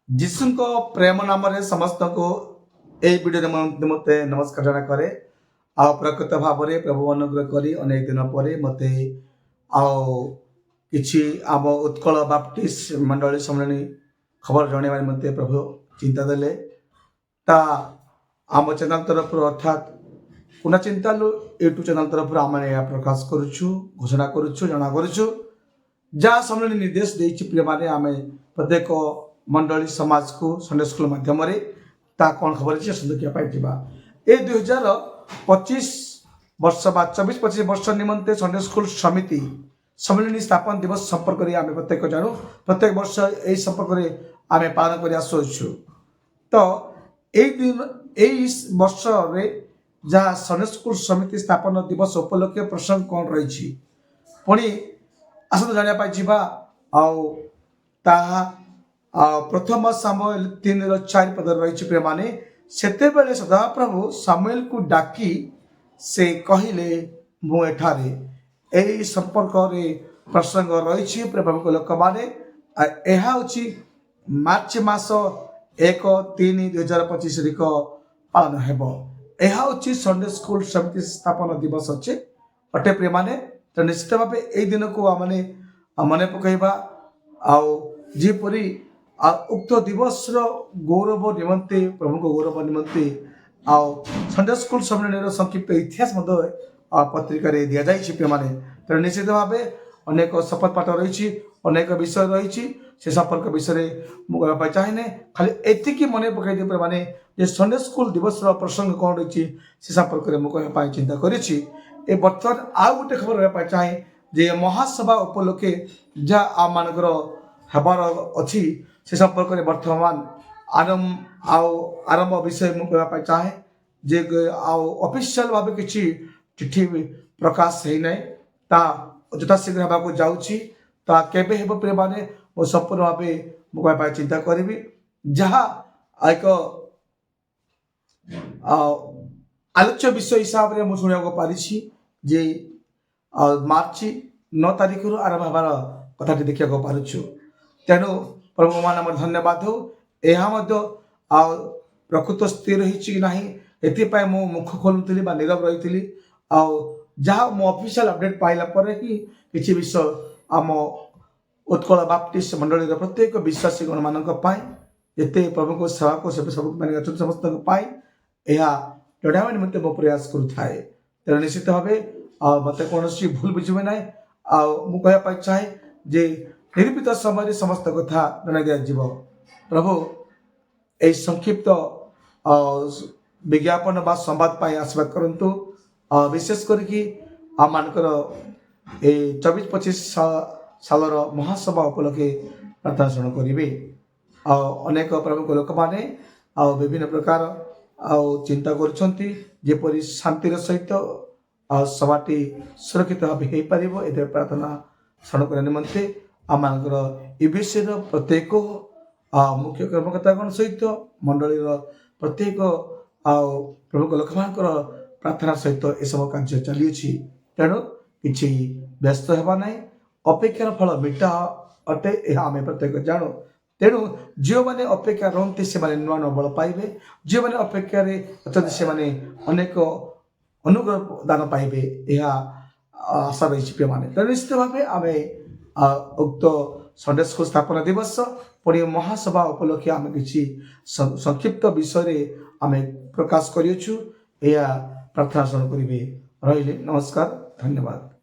ଯୀଶୁଙ୍କ ପ୍ରେମ ନାମରେ ସମସ୍ତଙ୍କୁ ଏହି ଭିଡ଼ିଓରେ ମୋତେ ନମସ୍କାର ଜଣା କରେ। ଆଉ ପ୍ରକୃତ ଭାବରେ ପ୍ରଭୁ ଅନୁଗ୍ରହ କରି ଅନେକ ଦିନ ପରେ ମୋତେ ଆଉ କିଛି ଆମ ଉତ୍କଳ ବାପ୍ଟିଷ୍ଟ ମଣ୍ଡଳୀ ସମ୍ମିଳନୀ ଖବର ଜଣାଇବାରେ ମୋତେ ପ୍ରଭୁ ଚିନ୍ତା ଦେଲେ। ତା ଆମ ଚ୍ୟାନେଲ ତରଫରୁ ଅର୍ଥାତ୍ କୁନା ଚିନ୍ତାଲୁ ୟୁଟ୍ୟୁବ୍ ଚ୍ୟାନେଲ ତରଫରୁ ଆମେ ଏହା ପ୍ରକାଶ କରୁଛୁ, ଘୋଷଣା କରୁଛୁ, ଜଣା କରୁଛୁ। ଯାହା ସମ୍ମିଳନୀ ନିର୍ଦ୍ଦେଶ ଦେଇଛି ପ୍ରିୟମାନେ, ଆମେ ପ୍ରତ୍ୟେକ मंडली समाज को संडे स्कूल माध्यम ता कौन खबर अच्छे देखा पाई ये 2025 वर्ष 24-25 वर्ष निमंते संडे स्कूल समिति सम्मिलनी स्थापन दिवस संपर्क में आम प्रत्येक जानू प्रत्येक वर्ष यही संपर्क आम पालन कर आसुचु। तो यही वर्ष जहाँ संडे स्कूल समिति स्थापन दिवस उपलक्षे प्रसंग कौन रही पुणी आसत जाना प्रथम सामुएल 3:4 पद रही प्रिय माने सेते बेले सदाप्रभु सामुएल को डाकी से कहले मु एठारे एही संपर्क रे प्रसंग रही प्रभु लोक माने यह हूँ मार्च मास 1-3-2025 पालन हेब। यह हूँ संडे स्कूल समिति स्थापन दिवस अच्छे अटे प्रिय माने। तो निश्चित भाव यही दिन को मैंने मन पकईवा आजीपरी उक्त दिवस गौरव निमंते प्रभु को गौरव निमंते संडे स्कूल सम्मेलन संक्षिप्त इतिहास पत्रिका दि जाए पे माने। तो निश्चित भाव अनेक शपथ पाठ रही अनेक विषय रही से संपर्क विषय मुझे चाहे खाली एति मन पकई पे माने संडे स्कूल दिवस प्रसंग कौन रही से संपर्क में मुझे चिंता करी बर्तमान आउ गोटे खबर रहा चाहे जे महासभा उपलक्षे जहाँ आम मानकर हबार अच्छी से संपर्क में वर्तमान आरंभ विषय मुझे चाहे जे ऑफिशियल भाव किसी चिट्ठी प्रकाश होना ता यथाशीघ्र होगा जाऊँगी ता केबे हेब प्रिय माने मो संपूर्ण भाव मुझे चिंता करी जहाँ एक आलोच्य विषय हिसाब से मुझे शुणा पारी जे मार्च 9 तारीख रु आरंभ हबार कथा देखा पारुछु। तेणु प्रभु मान धन्यवाद हो यह प्रकृत स्थिर रही मु मुख खोलुली नीरव रही जहाँ मो ऑफिशियल अपडेट पाइला पर ही किसी विषय आम उत्कल बाप्टिस्ट मंडली प्रत्येक विश्वासी गण मान जिते प्रभु को सेवा को सब समस्त यह जड़ावा निमंते मो प्रयास करुए। तेणु निश्चित भाव मत कौन भूल बुझे ना मुझे चाहे जे निर्मित समय समस्त कथा जन दिज्व प्रभु यही संक्षिप्त विज्ञापन बा संवाद आशीर्वाद करूँ विशेष करके आम मानकर 24-25 सालर महासभा उपलक्षे प्रार्थना श्रवण करेंगे। अनेक प्रमुख लोक मैंने विभिन्न प्रकार चिंता करपरि शांतिर सहित सभाटी सुरक्षित भाव हो पार ए प्रार्थना श्रवण करने निमंते आम यूबीसी प्रत्येक मुख्य कर्मकर्तागण सहित मंडली प्रत्येक प्रमुख लोक मान प्रार्थना सहित यह सब कार्य चली। तेणु किसी व्यस्त होगा ना अपेक्षार फल मिठा अटे यह आम प्रत्येक जानू। तेणु जो मैंने अपेक्षा रहते से नुआ नुआ बल पाइबे जो मैंने अपेक्षा अच्छा से अनेक अनुग्रह दान पाइबे यह आशा रही पे माने। तेणु निश्चित भाव आम उक्त संडे स्कूल स्थापना दिवस पुणी महासभा उपलक्षे आम किसी संक्षिप्त विषय आम प्रकाश करूँ। यह प्रार्थना श्रवण करेंगे। रही नमस्कार, धन्यवाद।